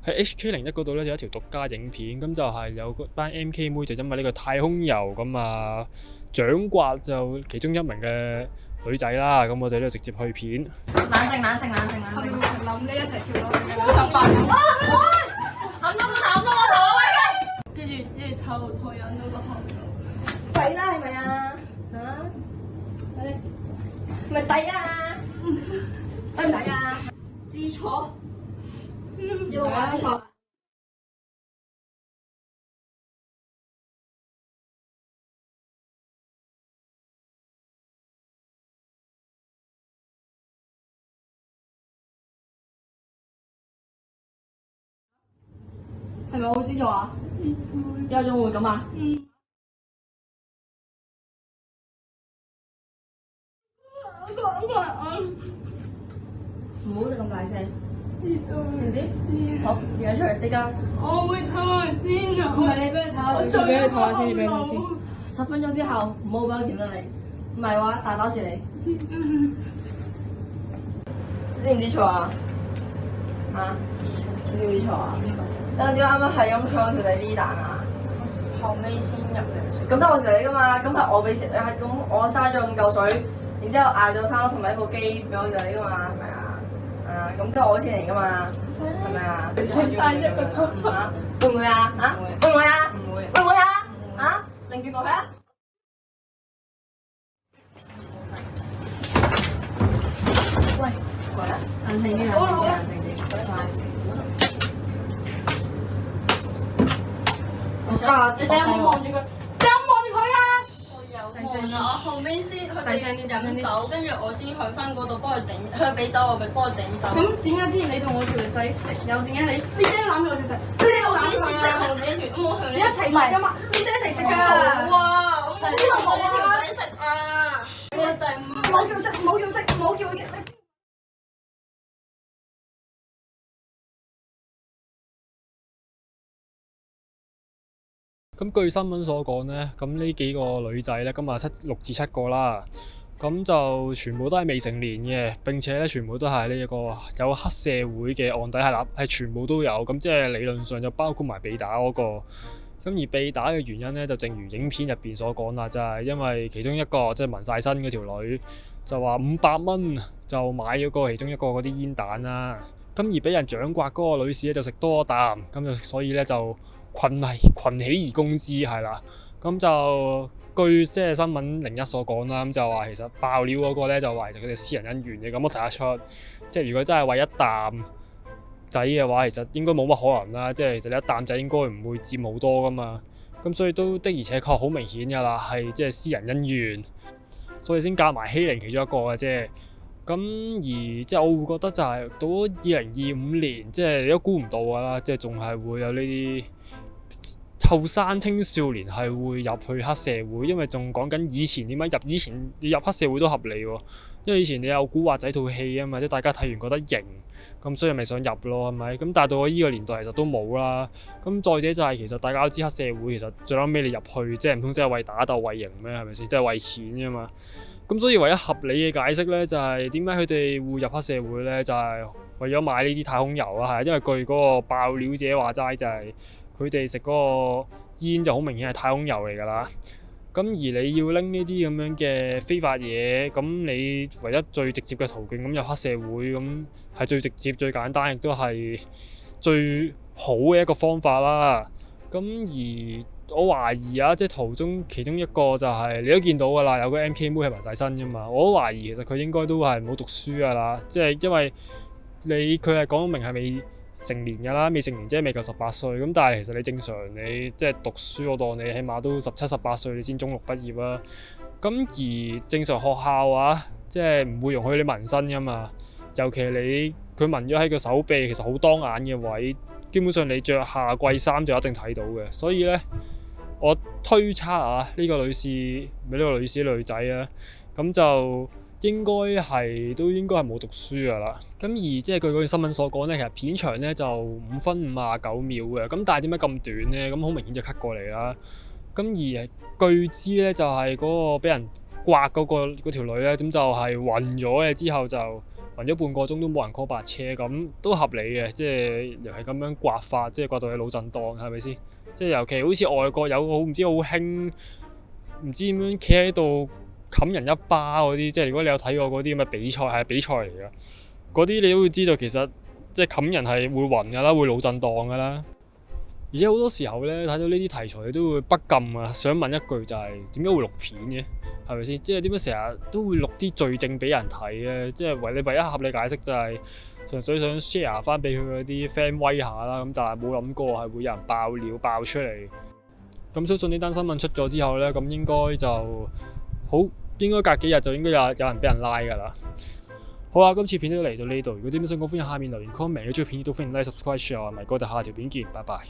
喺 HK01嗰度咧，有一條獨家影片，咁就係有班 MK 妹就因為呢個太空遊咁啊，掌摑就其中一名嘅女仔啦，咁我哋咧直接去片。冷靜，諗呢一齊跳落去嘅，18秒。諗到個頭啊喂！跟住頭引到個後腦。抵啦係咪啊？嚇？咪抵啊？抵唔抵啊？知錯。要玩錯。係咪我知錯啊？有種會咁啊？唔好咁大聲，知唔知？好，而家出嚟即刻。我會唞下先啊！唔係你俾佢睇下，你俾佢睇下先，你俾佢睇先。10分鐘之後唔好俾我見到你，唔係話大打死你。知唔知錯啊？嚇？知唔知錯啊？點解啱啱係咁搶我條你呢彈啊？後尾先入嚟。咁得我條你噶嘛？咁係我俾錢，咁我嘥咗5嚿水，然之後嗌咗3粒同埋一部機俾我條你噶嘛？係咪啊？咁都係我錢嚟噶嘛？係咪啊？會唔會啊？嚇？會唔會啊？唔會。會唔會啊？嚇？擰轉過去啊！喂，過嚟，冷靜啲，冷靜啲，冷靜啲，唔該晒。你成日唔望住佢，你有冇望住佢啊？我有望啊！我後尾先佢哋飲酒，跟住我先去翻嗰度幫佢頂，佢俾酒我咪幫佢頂酒。咁點解之前你同我條仔食，又點解你真係攬住我條仔？你又攬住佢啊？同你一團，我同你一齊食噶嘛？你真係一齊食㗎？好啊！我呢度冇條仔食啊！我第5。唔好叫食，唔好叫食，唔好叫佢食。咁據新聞所講呢，咁呢幾個女仔呢，今日6至7個啦，咁就全部都係未成年嘅，並且咧全部都係呢一個有黑社會嘅案底係啦，係全部都有，咁即係理論上就包括埋被打嗰個。咁而被打嘅原因呢，就正如影片入邊所講啦，就係因為其中一個即係紋晒身嗰條女就話500蚊就買咗個其中一個嗰啲煙彈啦。咁而俾人掌摑嗰個女士咧就食多啖，咁就所以咧就群起而攻之係啦。咁就據即係新聞01所講啦，咁就話其實爆料嗰個咧就話其實佢哋私人恩怨嘅，咁我睇得出，即係如果真係為一啖仔嘅話，其實應該冇乜可能啦。即係其實你一啖仔應該唔會佔好多噶嘛。咁所以都的而且確好明顯㗎啦，係即係私人恩怨，所以先夾埋欺凌其中一個嘅啫。咁而即係我會覺得就係到咗2025年，即係你都估唔到㗎啦，即係仲係會有呢啲後生青少年係會入去黑社會，因為仲講緊以前點解以前你入黑社會都合理喎，因為以前你有古惑仔套戲啊嘛，即係大家睇完覺得型，咁所以咪想入咯，係咪？咁但係到咗呢個年代其實都冇啦。咁再者就係其實大家都知黑社會其實最後尾你入去，即係唔通真係為打鬥為型咩？係咪先？即係為錢㗎嘛。咁所以唯一合理嘅解釋咧，就係點解佢哋會入黑社會咧？就係為咗買呢啲太空油啦，係因為據嗰個爆料者話齋就係佢哋食嗰個煙就好明顯係太空油嚟㗎啦。咁而你要拎呢啲咁樣嘅非法嘢，咁你唯一最直接嘅途徑咁入黑社會，咁係最直接、最簡單，亦都係最好嘅一個方法啦。咁而我懷疑啊，即係途中其中一個就係你都見到㗎啦，有個 MK 妹係紋晒身㗎嘛。我都懷疑其實佢應該都係冇讀書㗎啦，即係因為佢係講明係未成年㗎啦，未成年即係未夠18歲。咁但係其實你正常你即係讀書，我當你起碼都17、18歲你先中六畢業啦。咁而正常學校啊，即係唔會容許你紋身㗎嘛。尤其佢紋咗喺個手臂，其實好當眼嘅位，基本上你着夏季衫就一定睇到嘅。所以呢，我推測啊，呢個女仔啊，咁就應該係冇讀書㗎啦。咁而即係據嗰段新聞所講呢，其實片長呢就5分59秒嘅。咁但係點解咁短呢？咁好明顯就 cut 過嚟啦。咁而據知呢，就係嗰個俾人刮嗰條女呢，咁就係暈咗嘅之後就暈咗半個鐘都冇人 call 白車，咁都合理嘅，即係又係咁樣刮法，即係刮到你腦震盪，係咪先？即係尤其好似外國有個唔知好興，唔知點樣企喺度冚人一巴嗰啲，即係如果你有睇過嗰啲咁嘅比賽，係比賽嚟㗎，嗰啲你都會知道其實即係冚人係會暈㗎啦，會腦震盪㗎啦。而且好多時候咧睇到呢啲題材，你都會不禁啊想問一句就係點解會錄片嘅？係咪先？即係點解成日都會錄啲罪證俾人睇咧？即係唯一合理解釋就係純粹想 share 翻俾佢嗰啲 friend 威下啦。咁但係冇諗過係會有人爆料爆出嚟。咁相信呢單新聞出咗之後咧，咁應該隔幾日就應該有人俾人拉㗎啦。好啦，今次片都嚟到呢度。如果點樣想講，歡迎下面留言 comment。如果中意片都歡迎 like、subscribe、share。我係米哥，哋下條片見，拜拜。